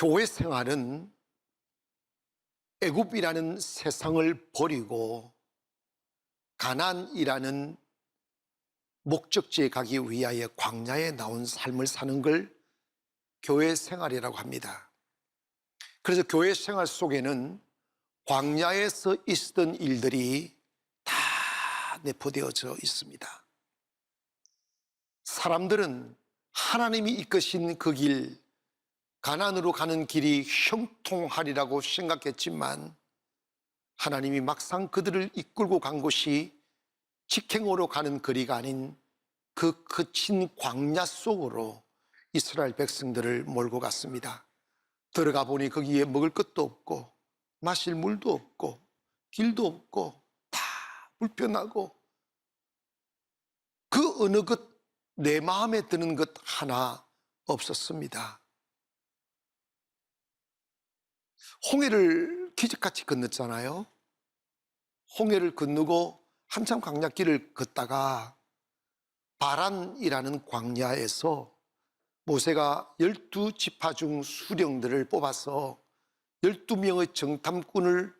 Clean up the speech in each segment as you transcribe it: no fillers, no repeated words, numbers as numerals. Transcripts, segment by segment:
교회 생활은 애굽이라는 세상을 버리고 가나안이라는 목적지에 가기 위하여 광야에 나온 삶을 사는 걸 교회 생활이라고 합니다. 그래서 교회 생활 속에는 광야에서 있었던 일들이 다 내포되어져 있습니다. 사람들은 하나님이 이끄신 그 길, 가나안으로 가는 길이 형통하리라고 생각했지만 하나님이 막상 그들을 이끌고 간 곳이 직행으로 가는 거리가 아닌 그 거친 광야 속으로 이스라엘 백성들을 몰고 갔습니다. 들어가 보니 거기에 먹을 것도 없고 마실 물도 없고 길도 없고 다 불편하고 그 어느 것 내 마음에 드는 것 하나 없었습니다. 홍해를 기적같이 건넜잖아요. 홍해를 건너고 한참 광야길을 걷다가 바란이라는 광야에서 모세가 12지파 중 수령들을 뽑아서 12명의 정탐꾼을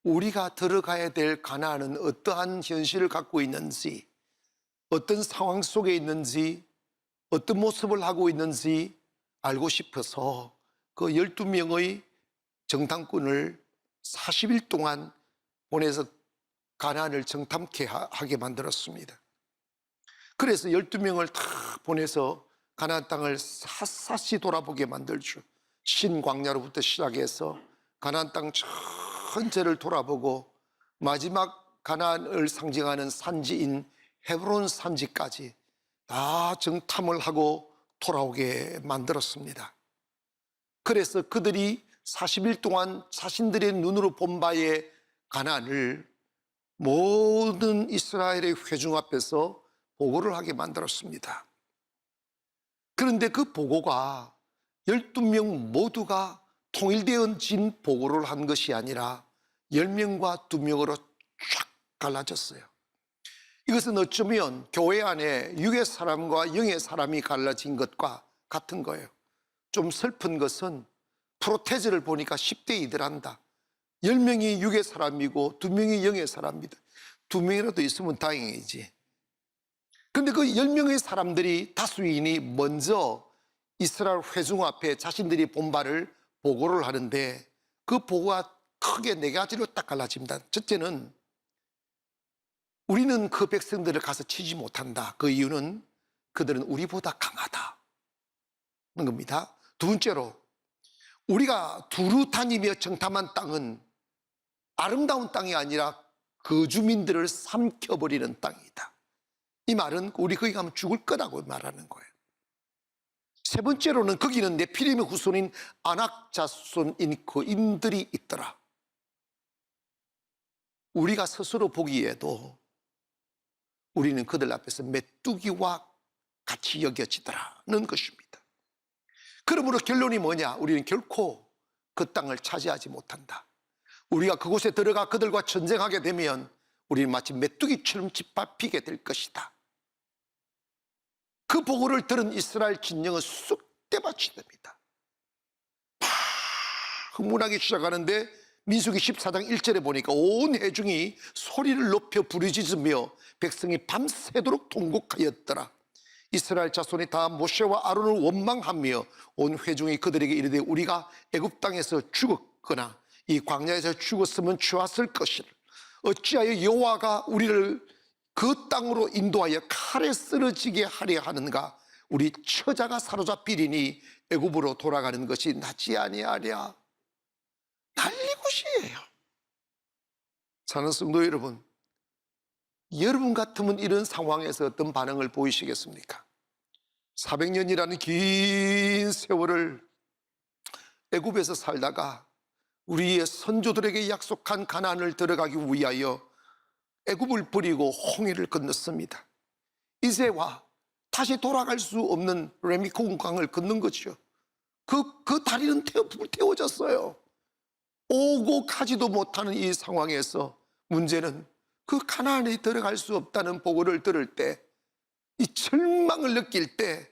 우리가 들어가야 될 가나안은 어떠한 현실을 갖고 있는지, 어떤 상황 속에 있는지, 어떤 모습을 하고 있는지 알고 싶어서 그 12명의 정탐꾼을 40일 동안 보내서 가나안을 정탐케 하게 만들었습니다. 그래서 12명을 다 보내서 가나안 땅을 샅샅이 돌아보게 만들죠. 신광야로부터 시작해서 가나안 땅 전체를 돌아보고 마지막 가나안을 상징하는 산지인 헤브론 산지까지 다 정탐을 하고 돌아오게 만들었습니다. 그래서 그들이 40일 동안 자신들의 눈으로 본 바의 가나안을 모든 이스라엘의 회중 앞에서 보고를 하게 만들었습니다. 그런데 그 보고가 12명 모두가 통일되어진 보고를 한 것이 아니라 10명과 2명으로 쫙 갈라졌어요. 이것은 어쩌면 교회 안에 육의 사람과 영의 사람이 갈라진 것과 같은 거예요. 좀 슬픈 것은 프로테즈를 보니까 10대 2더란다. 10명이 육의 사람이고 2명이 영의 사람이다. 2명이라도 있으면 다행이지. 그런데 그 10명의 사람들이 다수인이 먼저 이스라엘 회중 앞에 자신들이 본 바를 보고를 하는데 그 보고가 크게 4가지로 딱 갈라집니다. 첫째는 우리는 그 백성들을 가서 치지 못한다. 그 이유는 그들은 우리보다 강하다는 겁니다. 두 번째로 우리가 두루 다니며 정탐한 땅은 아름다운 땅이 아니라 그 주민들을 삼켜버리는 땅이다. 이 말은 우리 거기 가면 죽을 거라고 말하는 거예요. 세 번째로는 거기는 네피림의 후손인 아낙 자손인 거인들이 있더라. 우리가 스스로 보기에도 우리는 그들 앞에서 메뚜기와 같이 여겨지더라는 것입니다. 그러므로 결론이 뭐냐? 우리는 결코 그 땅을 차지하지 못한다. 우리가 그곳에 들어가 그들과 전쟁하게 되면 우리는 마치 메뚜기처럼 짓밟히게 될 것이다. 그 보고를 들은 이스라엘 진영은 쑥대밭이 됩니다. 막 흥분하기 시작하는데 민수기 14장 1절에 보니까 온 회중이 소리를 높여 부르짖으며 백성이 밤새도록 통곡하였더라. 이스라엘 자손이 다 모세와 아론을 원망하며 온 회중이 그들에게 이르되 우리가 애굽 땅에서 죽었거나 이 광야에서 죽었으면 좋았을 것이라. 어찌하여 여호와가 우리를 그 땅으로 인도하여 칼에 쓰러지게 하려 하는가? 우리 처자가 사로잡히리니 애굽으로 돌아가는 것이 낫지 아니하랴. 난리굿이에요. 사는 성도 여러분, 여러분 같으면 이런 상황에서 어떤 반응을 보이시겠습니까? 400년이라는 긴 세월을 애굽에서 살다가 우리의 선조들에게 약속한 가나안을 들어가기 위하여 애굽을 버리고 홍해를 건넜습니다. 이제와 다시 돌아갈 수 없는 레미콘 강을 건넌 거죠. 그 다리는 불태워졌어요. 오고 가지도 못하는 이 상황에서 문제는 그 가나안에 들어갈 수 없다는 보고를 들을 때, 이 절망을 느낄 때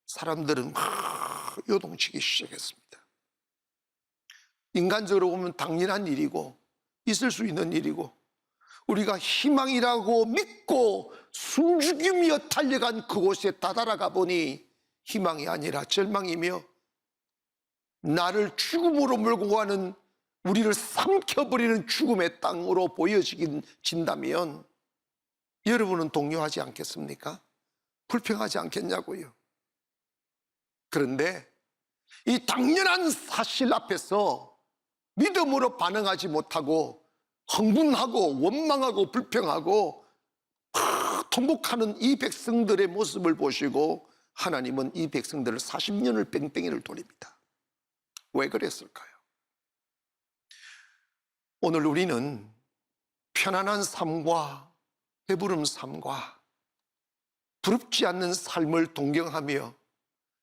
사람들은 막 요동치기 시작했습니다. 인간적으로 보면 당연한 일이고 있을 수 있는 일이고 우리가 희망이라고 믿고 숨죽이며 달려간 그곳에 다다라가 보니 희망이 아니라 절망이며 나를 죽음으로 몰고 가는 우리를 삼켜버리는 죽음의 땅으로 보여진다면 여러분은 동요하지 않겠습니까? 불평하지 않겠냐고요. 그런데 이 당연한 사실 앞에서 믿음으로 반응하지 못하고 흥분하고 원망하고 불평하고 통곡하는 이 백성들의 모습을 보시고 하나님은 이 백성들을 40년을 뺑뺑이를 돌립니다. 왜 그랬을까요? 오늘 우리는 편안한 삶과 배부른 삶과 부럽지 않는 삶을 동경하며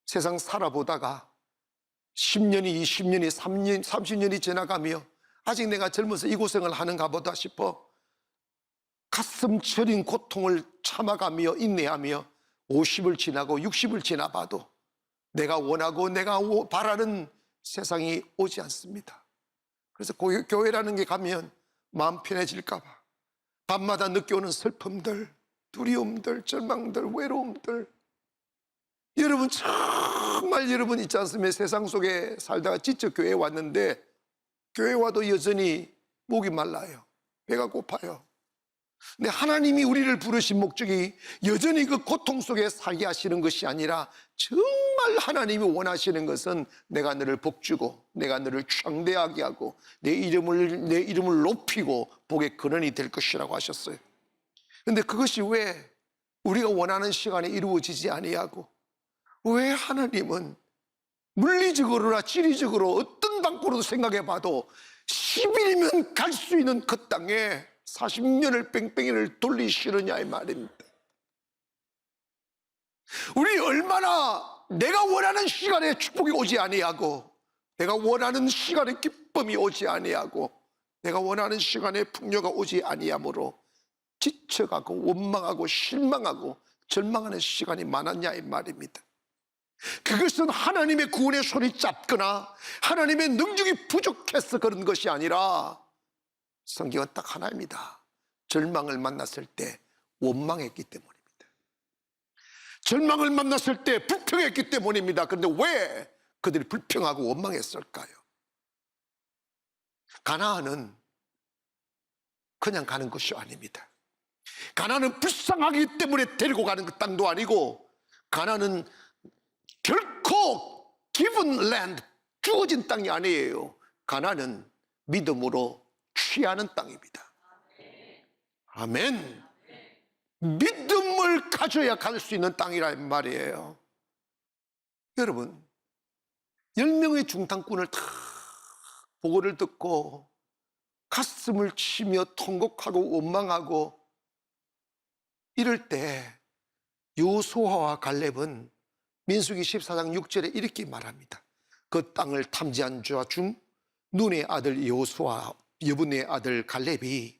세상 살아보다가 10년이, 20년이, 30년이 지나가며 아직 내가 젊어서 이 고생을 하는가 보다 싶어 가슴 저린 고통을 참아가며 인내하며 50을 지나고 60을 지나봐도 내가 원하고 내가 바라는 세상이 오지 않습니다. 그래서 교회라는 게 가면 마음 편해질까 봐 밤마다 느껴오는 슬픔들, 두려움들, 절망들, 외로움들. 여러분 정말 여러분 있지 않습니까? 세상 속에 살다가 지쳐 교회에 왔는데 교회 와도 여전히 목이 말라요. 배가 고파요. 근데 하나님이 우리를 부르신 목적이 여전히 그 고통 속에 살게 하시는 것이 아니라 정말 하나님이 원하시는 것은 내가 너를 복주고 내가 너를 창대하게 하고 내 이름을 높이고 복의 근원이 될 것이라고 하셨어요. 근데 그것이 왜 우리가 원하는 시간에 이루어지지 아니하고 왜 하나님은 물리적으로나 지리적으로 어떤 방법으로도 생각해 봐도 10일이면 갈 수 있는 그 땅에 40년을 뺑뺑이를 돌리시느냐 이 말입니다. 우리 얼마나 내가 원하는 시간에 축복이 오지 아니하고 내가 원하는 시간에 기쁨이 오지 아니하고 내가 원하는 시간에 풍요가 오지 아니하므로 지쳐가고 원망하고 실망하고 절망하는 시간이 많았냐 이 말입니다. 그것은 하나님의 구원의 손이 짧거나 하나님의 능력이 부족해서 그런 것이 아니라 성경은 딱 하나입니다. 절망을 만났을 때 원망했기 때문입니다. 절망을 만났을 때 불평했기 때문입니다. 그런데 왜 그들이 불평하고 원망했을까요? 가나안은 그냥 가는 것이 아닙니다. 가나안은 불쌍하기 때문에 데리고 가는 그 땅도 아니고 가나안은 결코 given land, 주어진 땅이 아니에요. 가나안은 믿음으로 취하는 땅입니다. 아멘. 믿음을 가져야 갈 수 있는 땅이란 말이에요. 여러분 10명의 중탕꾼을 다 보고를 듣고 가슴을 치며 통곡하고 원망하고 이럴 때 여호수아와 갈렙은 민수기 14장 6절에 이렇게 말합니다. 그 땅을 탐지한 자 중 눈의 아들 여호수아 여분의 아들 갈렙이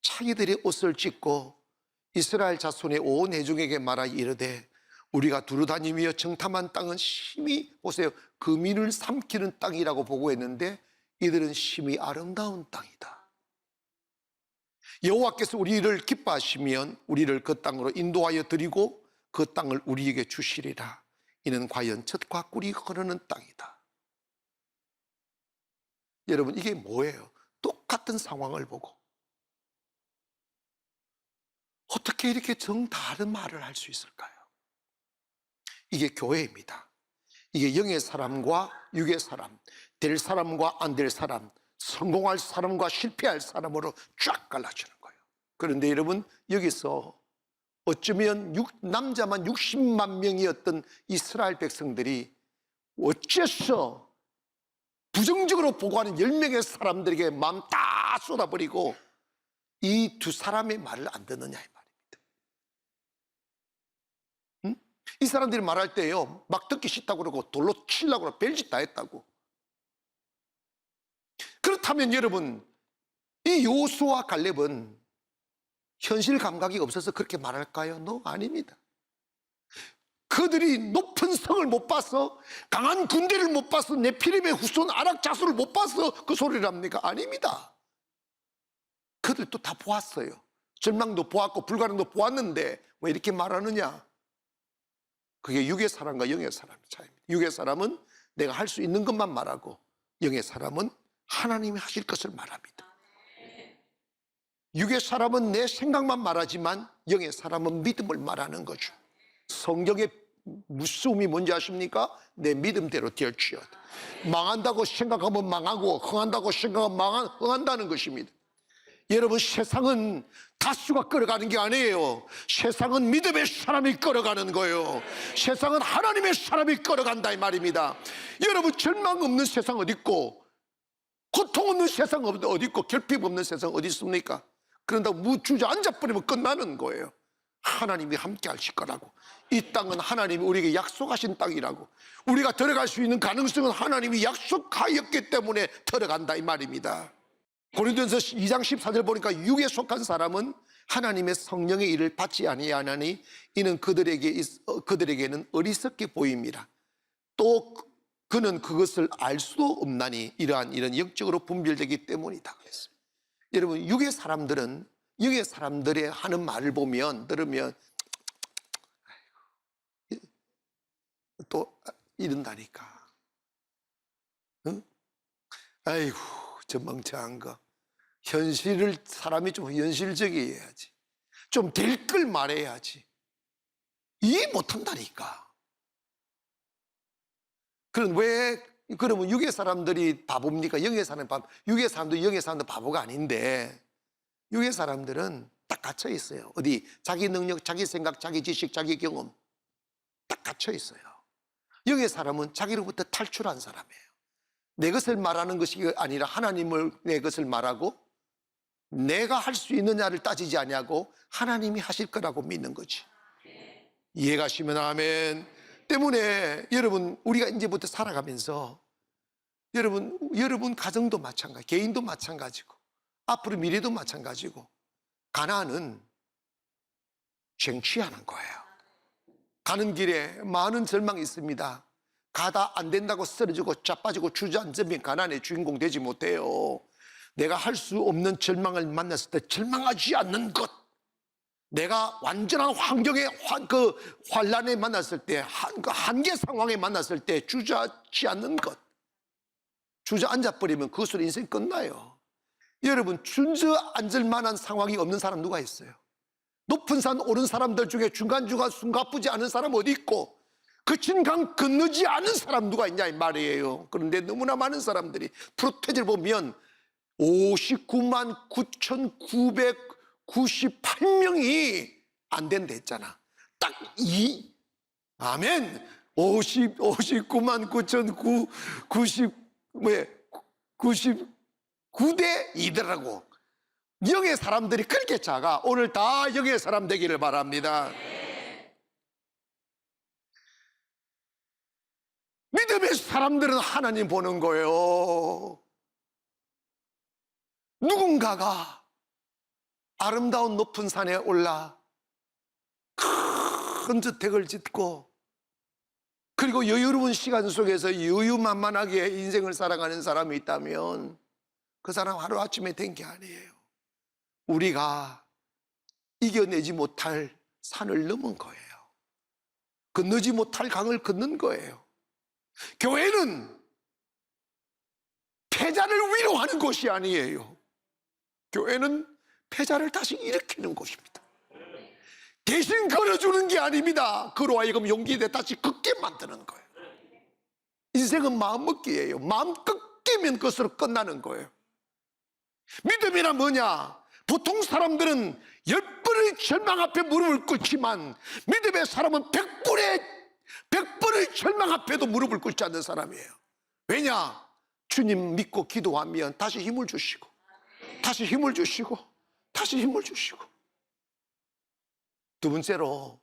자기들의 옷을 찢고 이스라엘 자손의 온 회중에게 말하 이르되 우리가 두루다니며 정탐한 땅은 심히 보세요 금인을 삼키는 땅이라고 보고했는데 이들은 심히 아름다운 땅이다. 여호와께서 우리를 기뻐하시면 우리를 그 땅으로 인도하여 드리고 그 땅을 우리에게 주시리라. 이는 과연 젖과 꿀이 흐르는 땅이다. 여러분 이게 뭐예요? 똑같은 상황을 보고 어떻게 이렇게 정다른 말을 할 수 있을까요? 이게 교회입니다. 이게 영의 사람과 육의 사람, 될 사람과 안 될 사람, 성공할 사람과 실패할 사람으로 쫙 갈라지는 거예요. 그런데 여러분 여기서 어쩌면 남자만 60만 명이었던 이스라엘 백성들이 어째서 부정적으로 보고하는 10명의 사람들에게 마음 다 쏟아버리고 이 두 사람의 말을 안 듣느냐 이 말입니다. 응? 이 사람들이 말할 때요 막 듣기 싫다고 그러고 돌로 치려고 그러고 별짓 다 했다고. 그렇다면 여러분 이 여호수아와 갈렙은 현실 감각이 없어서 그렇게 말할까요? 아닙니다. 그들이 높은 성을 못 봐서, 강한 군대를 못 봐서, 네피림의 후손 아락자수를 못 봐서 그 소리를 합니까? 아닙니다. 그들도 다 보았어요. 절망도 보았고 불가능도 보았는데 왜 이렇게 말하느냐? 그게 육의 사람과 영의 사람의 차이입니다. 육의 사람은 내가 할 수 있는 것만 말하고, 영의 사람은 하나님이 하실 것을 말합니다. 육의 사람은 내 생각만 말하지만 영의 사람은 믿음을 말하는 거죠. 성경의 무서움이 뭔지 아십니까? 내 믿음대로 될지어다. 망한다고 생각하면 망하고 흥한다고 생각하면 흥한다는 것입니다. 여러분, 세상은 다수가 끌어가는 게 아니에요. 세상은 믿음의 사람이 끌어가는 거예요. 세상은 하나님의 사람이 끌어간다 이 말입니다. 여러분, 절망 없는 세상 어디 있고, 고통 없는 세상 어디 있고, 결핍 없는 세상 어디 있습니까? 그런다고 주저앉아버리면 끝나는 거예요. 하나님이 함께 하실 거라고. 이 땅은 하나님이 우리에게 약속하신 땅이라고. 우리가 들어갈 수 있는 가능성은 하나님이 약속하였기 때문에 들어간다 이 말입니다. 고린도전서 2장 14절 보니까 육에 속한 사람은 하나님의 성령의 일을 받지 아니하나니 이는 그들에게는 어리석게 보입니다. 또 그는 그것을 알 수도 없나니 이런 영적으로 분별되기 때문이다 그랬어요. 여러분, 육의 사람들은 영의 사람들의 하는 말을 들으면 또 이런다니까. 응? 아이고, 저 멍청한 거. 사람이 좀 현실적이어야지. 좀 될 걸 말해야지. 이해 못한다니까. 그러면 육의 사람들이 바보입니까? 영의 사람도 육의 사람도 영의 사람도 바보가 아닌데, 육의 사람들은 딱 갇혀 있어요. 어디? 자기 능력, 자기 생각, 자기 지식, 자기 경험 딱 갇혀 있어요. 영의 사람은 자기로부터 탈출한 사람이에요. 내 것을 말하는 것이 아니라 하나님을 내 것을 말하고, 내가 할 수 있느냐를 따지지 아니하고 하나님이 하실 거라고 믿는 거지. 이해가시면 아멘. 때문에 여러분, 우리가 이제부터 살아가면서 여러분 가정도 마찬가지, 개인도 마찬가지고, 앞으로 미래도 마찬가지고, 가나안은 쟁취하는 거예요. 가는 길에 많은 절망이 있습니다. 가다 안 된다고 쓰러지고 자빠지고 주저앉으면 가나안의 주인공 되지 못해요. 내가 할 수 없는 절망을 만났을 때 절망하지 않는 것, 내가 완전한 환경의 환란에 만났을 때, 한계 상황에 만났을 때 주저앉지 않는 것, 주저앉아버리면 그것으로 인생 끝나요. 여러분, 주저앉을 만한 상황이 없는 사람 누가 있어요? 높은 산 오른 사람들 중에 중간중간 숨가쁘지 않은 사람 어디 있고, 거친 강 건너지 않은 사람 누가 있냐 이 말이에요. 그런데 너무나 많은 사람들이 프로테이지를 보면 59만 9,998명이 안 된다 했잖아. 딱 아멘. 59만 99대 2더라고. 영의 사람들이 그렇게 작아. 오늘 다 영의 사람 되기를 바랍니다. 믿음의 사람들은 하나님 보는 거예요. 누군가가 아름다운 높은 산에 올라 큰 저택을 짓고, 그리고 여유로운 시간 속에서 여유만만하게 인생을 살아가는 사람이 있다면 그 사람 하루아침에 된 게 아니에요. 우리가 이겨내지 못할 산을 넘은 거예요. 건너지 못할 강을 건넌 거예요. 교회는 패자를 위로하는 곳이 아니에요. 교회는 패자를 다시 일으키는 곳입니다. 대신 걸어주는 게 아닙니다. 그로 하여금 용기 내 다시 걷게 만드는 거예요. 인생은 마음먹기예요. 마음 꺾이면 그것으로 끝나는 거예요. 믿음이란 뭐냐? 보통 사람들은 10번의 절망 앞에 무릎을 꿇지만 믿음의 사람은 100번의 절망 앞에도 무릎을 꿇지 않는 사람이에요. 왜냐? 주님 믿고 기도하면 다시 힘을 주시고, 다시 힘을 주시고, 다시 힘을 주시고. 두 번째로,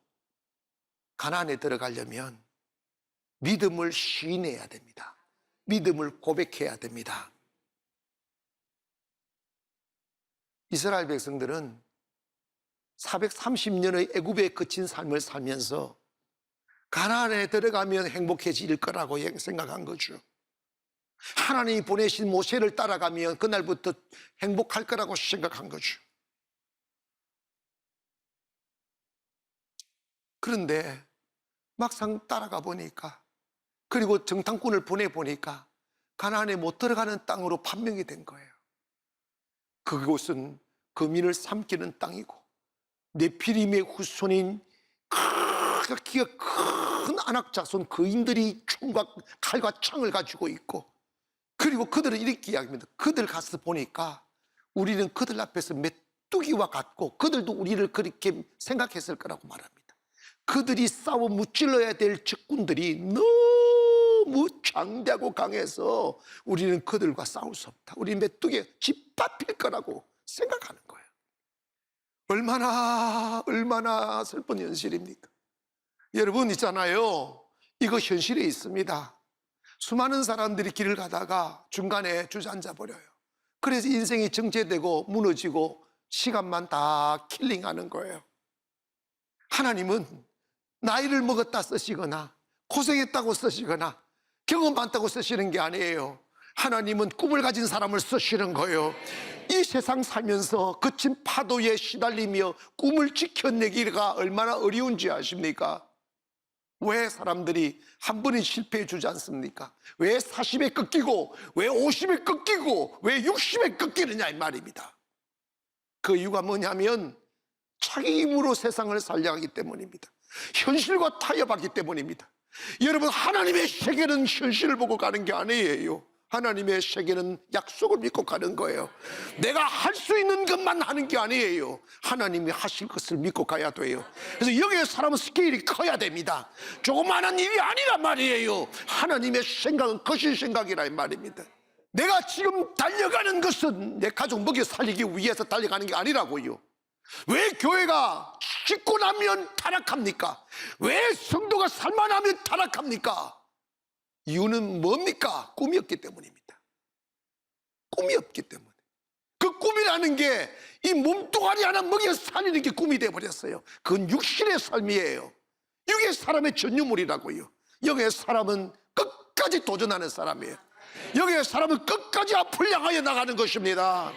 가나안에 들어가려면 믿음을 시인해야 됩니다. 믿음을 고백해야 됩니다. 이스라엘 백성들은 430년의 애굽에 거친 삶을 살면서 가나안에 들어가면 행복해질 거라고 생각한 거죠. 하나님이 보내신 모세를 따라가면 그날부터 행복할 거라고 생각한 거죠. 그런데 막상 따라가 보니까, 그리고 정탐꾼을 보내보니까 가나안에 못 들어가는 땅으로 판명이 된 거예요. 그곳은 거민을 삼키는 땅이고 네피림의 후손인 키가 큰 안악자손 거인들이 총과 칼과 창을 가지고 있고, 그리고 그들은 이렇게 이야기합니다. 그들 가서 보니까 우리는 그들 앞에서 메뚜기와 같고, 그들도 우리를 그렇게 생각했을 거라고 말합니다. 그들이 싸워 무찔러야 될 적군들이 너무 장대하고 강해서 우리는 그들과 싸울 수 없다. 우리 메뚜기에 짓밟힐 거라고 생각하는 거예요. 얼마나 슬픈 현실입니까? 여러분 있잖아요, 이거 현실에 있습니다. 수많은 사람들이 길을 가다가 중간에 주저앉아 버려요. 그래서 인생이 정체되고 무너지고 시간만 다 킬링하는 거예요. 하나님은 나이를 먹었다 쓰시거나 고생했다고 쓰시거나 경험 많다고 쓰시는 게 아니에요. 하나님은 꿈을 가진 사람을 쓰시는 거예요. 이 세상 살면서 거친 파도에 시달리며 꿈을 지켜내기가 얼마나 어려운지 아십니까? 왜 사람들이 한 번은 실패해 주지 않습니까? 왜 40에 꺾이고, 왜 50에 꺾이고, 왜 60에 꺾이느냐 이 말입니다. 그 이유가 뭐냐면 자기 힘으로 세상을 살려가기 때문입니다. 현실과 타협하기 때문입니다. 여러분, 하나님의 세계는 현실을 보고 가는 게 아니에요. 하나님의 세계는 약속을 믿고 가는 거예요. 내가 할 수 있는 것만 하는 게 아니에요. 하나님이 하실 것을 믿고 가야 돼요. 그래서 여기에 사람은 스케일이 커야 됩니다. 조그마한 일이 아니란 말이에요. 하나님의 생각은 거신 생각이라 이 말입니다. 내가 지금 달려가는 것은 내 가족 먹여 살리기 위해서 달려가는 게 아니라고요. 왜 교회가 짓고 나면 타락합니까? 왜 성도가 살만하면 타락합니까? 이유는 뭡니까? 꿈이 없기 때문입니다. 꿈이 없기 때문에. 그 꿈이라는 게 이 몸뚱아리 하나 먹여 살리는 게 꿈이 되어버렸어요. 그건 육신의 삶이에요. 육의 사람의 전유물이라고요. 영의 사람은 끝까지 도전하는 사람이에요. 영의 사람은 끝까지 앞을 향하여 나가는 것입니다.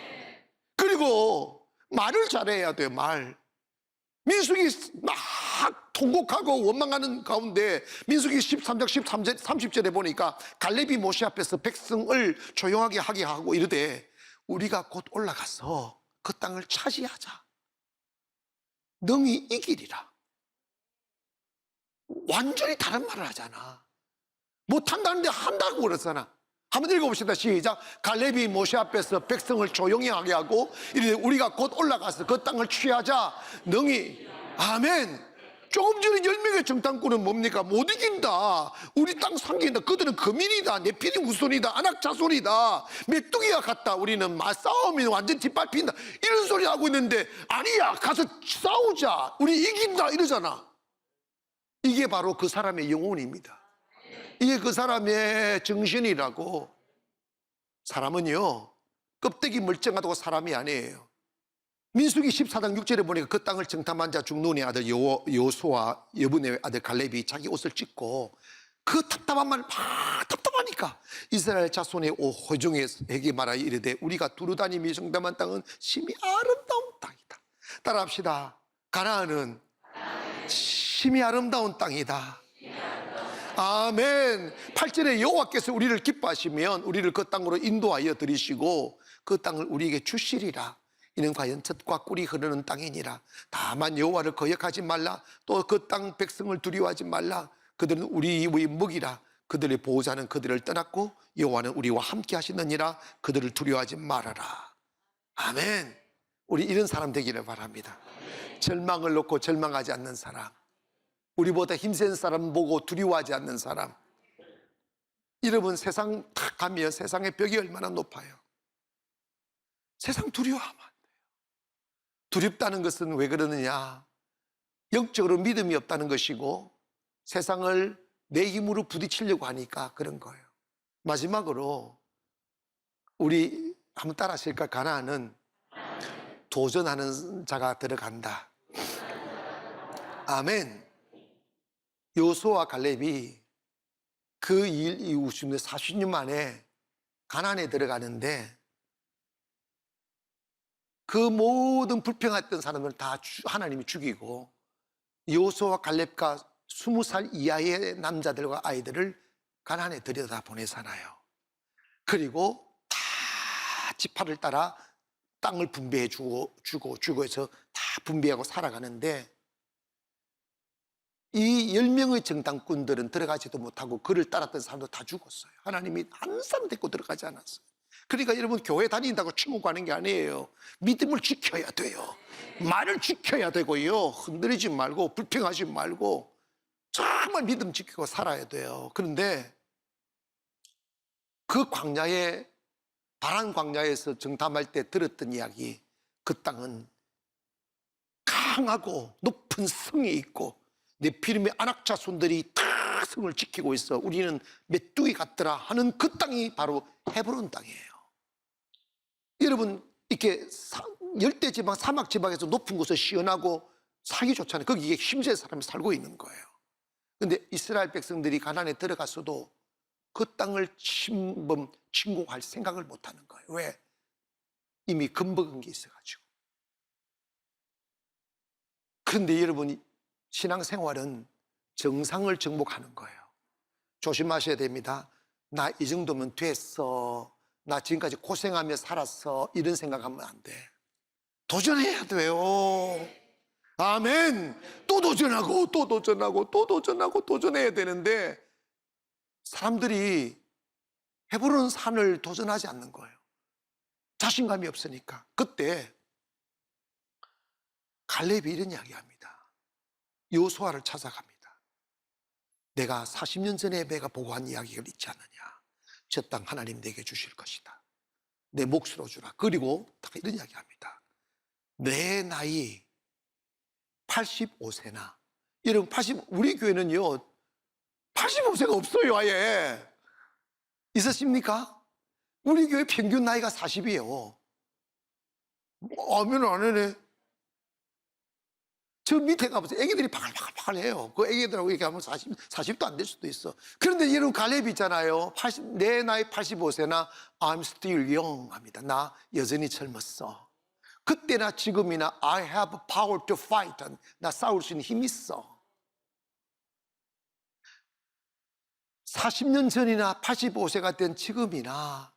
그리고 말을 잘해야 돼요. 말. 민수기 막 통곡하고 원망하는 가운데 민수기 13장 30절에 보니까 갈렙이 모세 앞에서 백성을 조용하게 하게 하고 이르되 우리가 곧 올라가서 그 땅을 차지하자. 능히 이기리라. 완전히 다른 말을 하잖아. 못한다는데 한다고 그러잖아. 한번 읽어봅시다. 시작. 갈렙이 모세 앞에서 백성을 조용히 하게 하고 이르되 우리가 곧 올라가서 그 땅을 취하자. 능히. 아멘. 조금 전에 10명의 정탐꾼은 뭡니까? 못 이긴다. 우리 땅 상기인다. 그들은 거민이다. 네피림 후손이다. 안악 자손이다. 메뚜기와 같다. 우리는 맞싸우면 완전 뒷밟힌다. 이런 소리 하고 있는데 아니야. 가서 싸우자. 우리 이긴다. 이러잖아. 이게 바로 그 사람의 영혼입니다. 이게 그 사람의 정신이라고. 사람은요, 껍데기 멀쩡하다고 사람이 아니에요. 민수기 14장 6절에 보니까 그 땅을 정탐한 자 중 눈의 아들 여호수아와 여분의 아들 갈렙이 자기 옷을 찢고 그 답답한 말 막 답답하니까 이스라엘 자손의 회중에게 말하여 이르되 우리가 두루다니며 정탐한 땅은 심히 아름다운 땅이다. 따라합시다. 가나안은 심히 아름다운 땅이다. 아멘. 8절에 여호와께서 우리를 기뻐하시면 우리를 그 땅으로 인도하여 들이시고 그 땅을 우리에게 주시리라. 이는 과연 젖과 꿀이 흐르는 땅이니라. 다만 여호와를 거역하지 말라. 또 그 땅 백성을 두려워하지 말라. 그들은 우리의 먹이라. 그들의 보호자는 그들을 떠났고 여호와는 우리와 함께 하시느니라. 그들을 두려워하지 말아라. 아멘. 우리 이런 사람 되기를 바랍니다. 절망을 놓고 절망하지 않는 사람, 우리보다 힘센 사람 보고 두려워하지 않는 사람. 여러분, 세상 탁 가면 세상의 벽이 얼마나 높아요. 세상 두려워하면 안 돼요. 두렵다는 것은 왜 그러느냐? 영적으로 믿음이 없다는 것이고 세상을 내 힘으로 부딪히려고 하니까 그런 거예요. 마지막으로 우리 한번 따라 하실까? 가나안은 도전하는 자가 들어간다. 아멘. 여호수아와 갈렙이 그 일 이후 40년 만에 가나안에 들어가는데 그 모든 불평했던 사람을 다 하나님이 죽이고 여호수아와 갈렙과 20살 이하의 남자들과 아이들을 가나안에 들여다 보내잖아요. 그리고 다 지파를 따라 땅을 분배해 주고 해서 다 분배하고 살아가는데 이 10명의 정탐꾼들은 들어가지도 못하고 그를 따랐던 사람도 다 죽었어요. 하나님이 한 사람 데리고 들어가지 않았어요. 그러니까 여러분, 교회 다닌다고 천국 가는 게 아니에요. 믿음을 지켜야 돼요. 말을 지켜야 되고요. 흔들리지 말고 불평하지 말고 정말 믿음 지키고 살아야 돼요. 그런데 그 광야에, 바란 광야에서 정탐할 때 들었던 이야기, 그 땅은 강하고 높은 성이 있고 네피림의 안악자손들이 다 성을 지키고 있어. 우리는 메뚜기 같더라 하는 그 땅이 바로 헤브론 땅이에요. 여러분, 이렇게 열대지방, 사막지방에서 높은 곳에 시원하고 살기 좋잖아요. 거기에 힘센 사람이 살고 있는 거예요. 그런데 이스라엘 백성들이 가나안에 들어갔어도 그 땅을 침공할 생각을 못하는 거예요. 왜? 이미 겁먹은 게 있어가지고. 그런데 여러분이 신앙생활은 정상을 정복하는 거예요. 조심하셔야 됩니다. 나 이 정도면 됐어, 나 지금까지 고생하며 살았어, 이런 생각하면 안 돼. 도전해야 돼요. 아멘. 또 도전하고 또 도전하고 또 도전하고 도전해야 되는데 사람들이 헤브론 산을 도전하지 않는 거예요. 자신감이 없으니까. 그때 갈렙이 이런 이야기합니다. 여호수아를 찾아갑니다. 내가 40년 전에 내가 보고한 이야기를 잊지 않느냐. 저 땅 하나님 내게 주실 것이다. 내 몫으로 주라. 그리고 이런 이야기합니다. 내 나이 85세나, 여러분, 우리 교회는요 85세가 없어요. 아예 있으십니까? 우리 교회 평균 나이가 40이에요. 아멘 안 하네. 저 밑에 가보세요. 애기들이 바글바글해요. 그 애기들하고 얘기하면 40도 안 될 수도 있어. 그런데 여러분, 갈렙 있잖아요. 내 나이 85세나 I'm still young 합니다. 나 여전히 젊었어. 그때나 지금이나 I have power to fight. 나 싸울 수 있는 힘이 있어. 40년 전이나 85세가 된 지금이나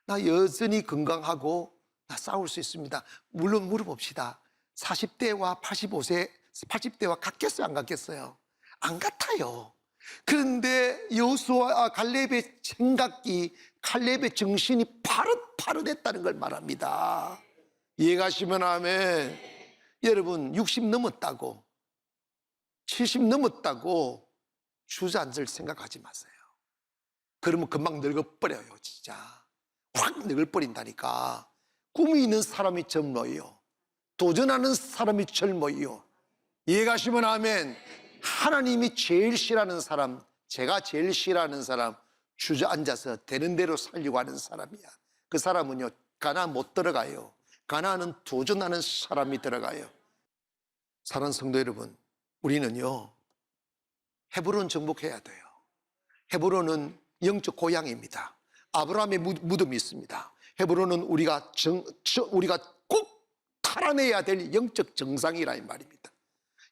나 여전히 건강하고 나 싸울 수 있습니다. 물론 물어봅시다. 40대와 80대와 같겠어요? 안 같겠어요? 안 같아요. 그런데 여호수아와 갈렙의 생각이, 갈렙의 정신이 파릇파릇했다는 걸 말합니다. 이해가시면 아멘. 여러분, 60 넘었다고 70 넘었다고 주저앉을 생각하지 마세요. 그러면 금방 늙어버려요. 진짜 확 늙어버린다니까. 꿈이 있는 사람이 젊어요. 도전하는 사람이 젊어요. 이해가시면 아멘. 하나님이 제일 싫어하는 사람, 제가 제일 싫어하는 사람, 주저앉아서 되는 대로 살려고 하는 사람이야. 그 사람은요 가나안 못 들어가요. 가나안은 도전하는 사람이 들어가요. 사랑하는 성도 여러분, 우리는요 헤브론 정복해야 돼요. 헤브론은 영적 고향입니다. 아브라함의 무덤이 있습니다. 헤브론은 우리가 꼭 탈환해야 될 영적 정상이라 이 말입니다.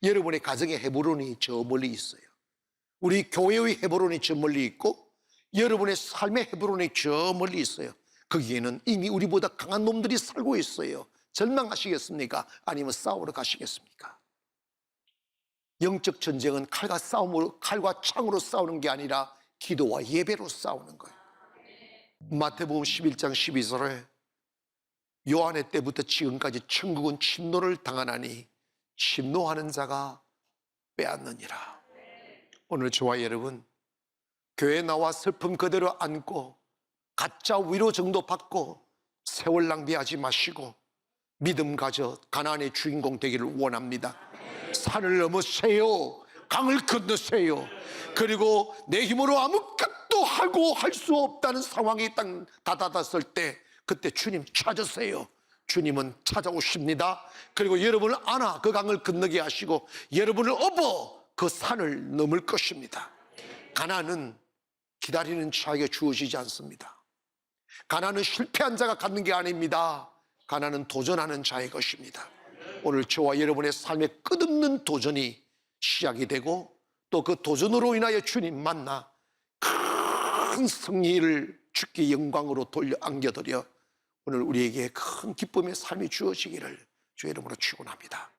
여러분의 가정의 헤브론이 저 멀리 있어요. 우리 교회의 헤브론이 저 멀리 있고 여러분의 삶의 헤브론이 저 멀리 있어요. 거기에는 이미 우리보다 강한 놈들이 살고 있어요. 절망하시겠습니까? 아니면 싸우러 가시겠습니까? 영적 전쟁은 칼과 창으로 싸우는 게 아니라 기도와 예배로 싸우는 거예요. 마태복음 11장 12절에 요한의 때부터 지금까지 천국은 침노를 당하나니 침노하는 자가 빼앗느니라. 오늘 저와 여러분, 교회에 나와 슬픔 그대로 안고 가짜 위로 정도 받고 세월 낭비하지 마시고 믿음 가져 가나안의 주인공 되기를 원합니다. 산을 넘으세요. 강을 건너세요. 그리고 내 힘으로 아무것도 하고 할 수 없다는 상황이 딱 다다랐을 때 그때 주님 찾으세요. 주님은 찾아오십니다. 그리고 여러분을 안아 그 강을 건너게 하시고 여러분을 업어 그 산을 넘을 것입니다. 가난은 기다리는 자에게 주어지지 않습니다. 가난은 실패한 자가 갖는 게 아닙니다. 가난은 도전하는 자의 것입니다. 오늘 저와 여러분의 삶의 끝없는 도전이 시작이 되고 또 그 도전으로 인하여 주님 만나 큰 승리를 주께 영광으로 안겨드려 오늘 우리에게 큰 기쁨의 삶이 주어지기를 주의 이름으로 축원합니다.